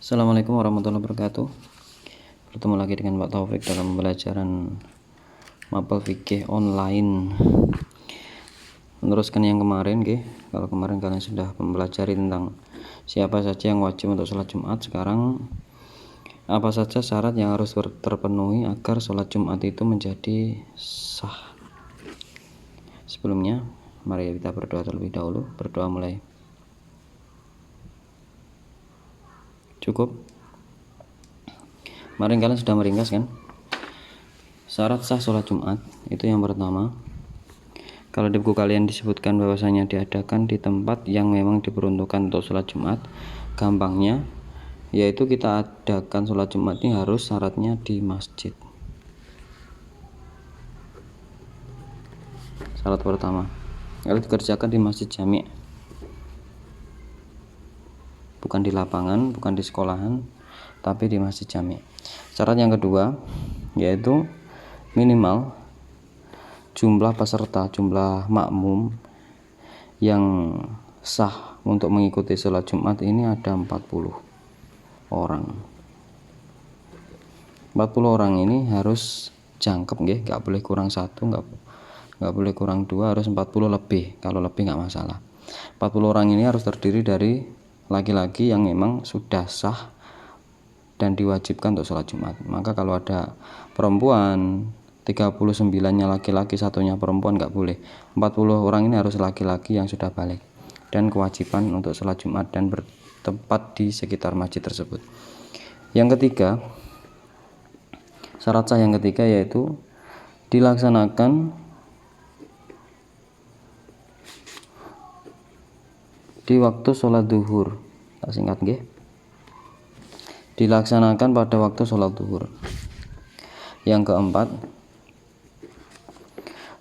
Assalamualaikum warahmatullahi wabarakatuh. Bertemu lagi dengan Pak Taufik dalam pembelajaran mapel fikih online. Meneruskan yang kemarin, kalau kemarin kalian sudah mempelajari tentang siapa saja yang wajib untuk sholat Jumat, sekarang apa saja syarat yang harus terpenuhi agar sholat Jumat itu menjadi sah. Sebelumnya, mari kita berdoa terlebih dahulu. Berdoa mulai. Cukup? Kemarin kalian sudah meringkas kan? Syarat sah sholat Jumat itu yang pertama, kalau di buku kalian disebutkan bahwasanya diadakan di tempat yang memang diperuntukkan untuk sholat Jumat, gampangnya yaitu kita adakan sholat Jumat ini harus syaratnya di masjid. Syarat pertama, kalau dikerjakan di masjid jami', bukan di lapangan, bukan di sekolahan, tapi di masjid jami'. Syarat yang kedua yaitu minimal jumlah peserta, jumlah makmum yang sah untuk mengikuti sholat Jumat ini ada 40 orang. 40 orang ini harus jangkep, nggak boleh kurang satu, nggak boleh kurang dua, harus 40 lebih. Kalau lebih nggak masalah. 40 orang ini harus terdiri dari laki-laki yang memang sudah sah dan diwajibkan untuk sholat Jumat. Maka kalau ada perempuan 39-nya laki-laki, satunya perempuan, nggak boleh. 40 orang ini harus laki-laki yang sudah balik dan kewajiban untuk sholat Jumat dan bertempat di sekitar masjid tersebut. Yang ketiga, syarat sah yang ketiga yaitu dilaksanakan di waktu sholat duhur. Tak singkat dilaksanakan pada waktu sholat duhur. Yang keempat,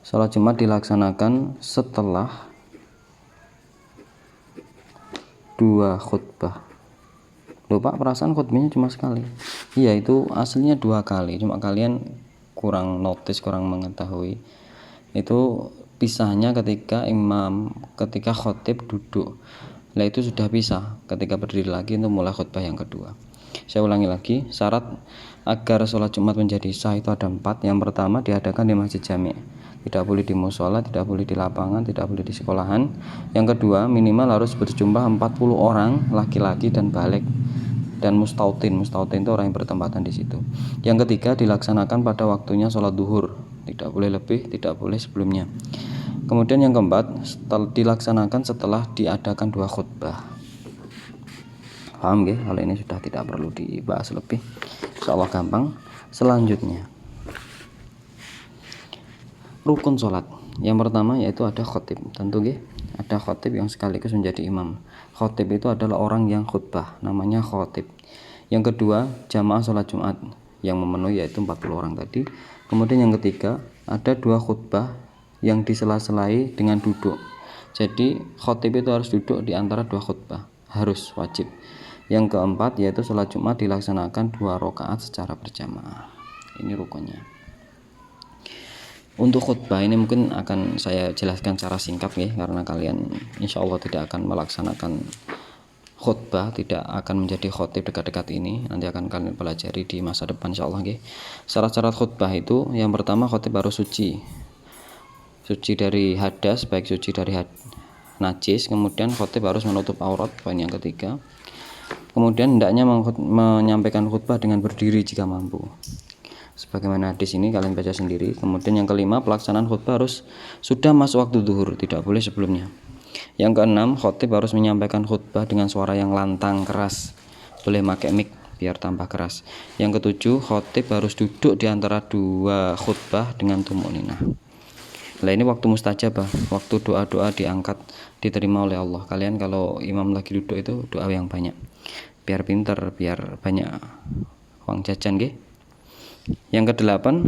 sholat Jumat dilaksanakan setelah 2 khutbah. Loh Pak, perasaan khutbahnya cuma sekali. Iya, itu aslinya 2 kali, cuma kalian kurang notice, kurang mengetahui. Itu pisahnya ketika khotib duduk. Nah itu sudah pisah, ketika berdiri lagi untuk mulai khutbah yang kedua. Saya ulangi lagi, syarat agar sholat Jumat menjadi sah itu ada 4. Yang pertama, diadakan di masjid jami', tidak boleh di mushola, tidak boleh di lapangan, tidak boleh di sekolahan. Yang kedua, minimal harus berjumlah 40 orang laki-laki dan balik, dan mustautin itu orang yang bertempatan di situ. Yang ketiga, dilaksanakan pada waktunya sholat duhur, tidak boleh lebih, tidak boleh sebelumnya. Kemudian yang keempat, dilaksanakan setelah diadakan 2 khutbah. Paham ya? Kalau ini sudah tidak perlu dibahas lebih, insyaallah gampang. Selanjutnya, rukun sholat. Yang pertama yaitu ada khotib. Tentu ada khotib yang sekaligus menjadi imam. Khotib itu adalah orang yang khutbah, namanya khotib. Yang kedua, jamaah sholat Jumat yang memenuhi yaitu 40 orang tadi. Kemudian yang ketiga, ada 2 khutbah yang disela-selai dengan duduk. Jadi khotib itu harus duduk di antara 2 khutbah, harus wajib. Yang keempat yaitu sholat Jumat dilaksanakan 2 rakaat secara berjamaah. Ini rukunnya. Untuk khutbah ini mungkin akan saya jelaskan secara singkat karena kalian insya Allah tidak akan melaksanakan khutbah, tidak akan menjadi khotib dekat-dekat ini. Nanti akan kalian pelajari di masa depan insya Allah. Syarat-syarat khutbah itu, yang pertama khotib harus suci dari hadas, baik suci dari najis. Kemudian khotib harus menutup aurat, poin yang ketiga. Kemudian hendaknya menyampaikan khutbah dengan berdiri jika mampu, sebagaimana hadis ini kalian baca sendiri. Kemudian yang kelima, pelaksanaan khutbah harus sudah masuk waktu zuhur, tidak boleh sebelumnya. Yang keenam, khotib harus menyampaikan khutbah dengan suara yang lantang keras, boleh pakai mic biar tambah keras. Yang ketujuh, khotib harus duduk di antara 2 khutbah dengan tumakninah. Nah ini waktu mustajabah, waktu doa-doa diangkat, diterima oleh Allah. Kalian kalau imam lagi duduk itu doa yang banyak, biar pinter, biar banyak uang jajan Yang kedelapan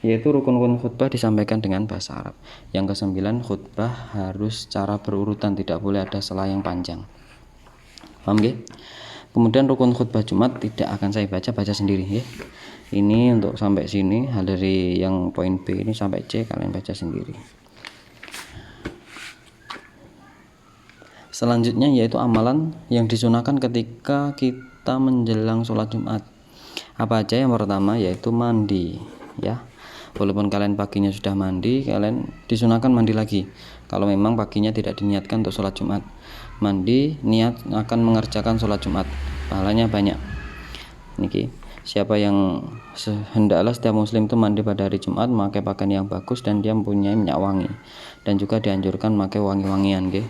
yaitu rukun-rukun khutbah disampaikan dengan bahasa Arab. Yang kesembilan, khutbah harus secara berurutan, tidak boleh ada sela yang panjang. Paham Kemudian rukun khutbah Jumat tidak akan saya baca sendiri Ini untuk sampai sini, hal dari yang poin B ini sampai C kalian baca sendiri. Selanjutnya yaitu amalan yang disunahkan ketika kita menjelang sholat Jumat. Apa aja? Yang pertama yaitu mandi, ya. Walaupun kalian paginya sudah mandi, kalian disunahkan mandi lagi. Kalau memang paginya tidak diniatkan untuk sholat Jumat, mandi niat akan mengerjakan sholat Jumat, pahalanya banyak. Niki, siapa yang hendaklah setiap muslim itu mandi pada hari Jumat, memakai pakaian yang bagus dan dia mempunyai minyak wangi, dan juga dianjurkan memakai wangi-wangian, nggih.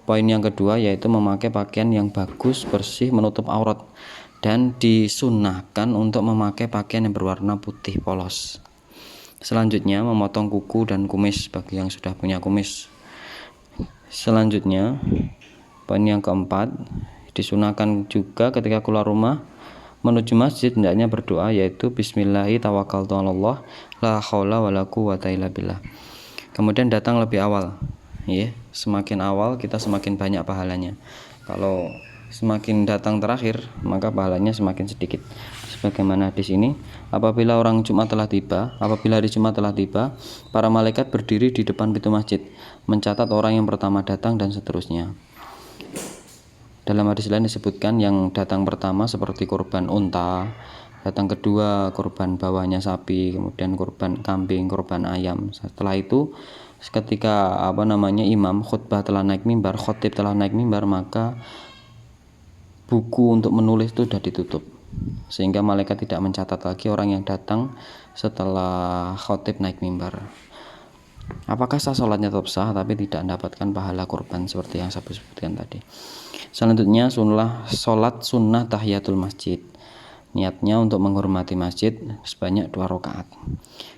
Poin yang kedua yaitu memakai pakaian yang bagus, bersih, menutup aurat, dan disunahkan untuk memakai pakaian yang berwarna putih polos. Selanjutnya memotong kuku dan kumis bagi yang sudah punya kumis. Selanjutnya poin yang keempat, disunahkan juga ketika keluar rumah menuju masjid hendaknya berdoa yaitu bismillahi tawakkaltu 'alallah la haula wala quwwata illa billah. Kemudian datang lebih awal, ya. Semakin awal kita semakin banyak pahalanya. Kalau semakin datang terakhir maka pahalanya semakin sedikit. Sebagaimana di sini, apabila hari Jumat telah tiba, para malaikat berdiri di depan pintu masjid, mencatat orang yang pertama datang dan seterusnya. Dalam hadis lain disebutkan yang datang pertama seperti korban unta, datang kedua korban bawahnya sapi, kemudian korban kambing, korban ayam. Setelah itu ketika imam khutbah telah naik mimbar, khotib telah naik mimbar, maka buku untuk menulis itu sudah ditutup, sehingga malaikat tidak mencatat lagi orang yang datang setelah khotib naik mimbar. Apakah sah sholatnya? Tetap sah, tapi tidak mendapatkan pahala korban seperti yang saya sebutkan tadi. Selanjutnya sholat sunnah tahiyatul masjid. Niatnya untuk menghormati masjid sebanyak 2 rakaat.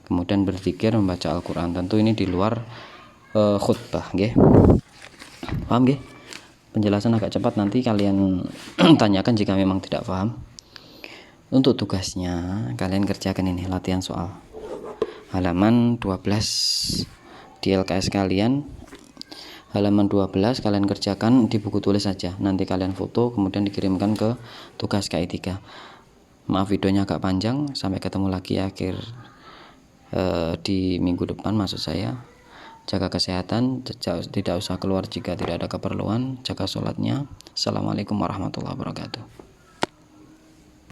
Kemudian berzikir, membaca Al-Quran. Tentu ini di luar khutbah, nggih. Paham nggih? Penjelasan agak cepat, nanti kalian tanyakan jika memang tidak paham. Untuk tugasnya kalian kerjakan ini, latihan soal halaman 12 di LKS kalian, halaman 12 kalian kerjakan di buku tulis saja. Nanti kalian foto kemudian dikirimkan ke tugas KI3. Maaf videonya agak panjang. Sampai ketemu lagi di minggu depan maksud saya. Jaga kesehatan, tidak usah keluar jika tidak ada keperluan, jaga sholatnya. Assalamualaikum warahmatullahi wabarakatuh.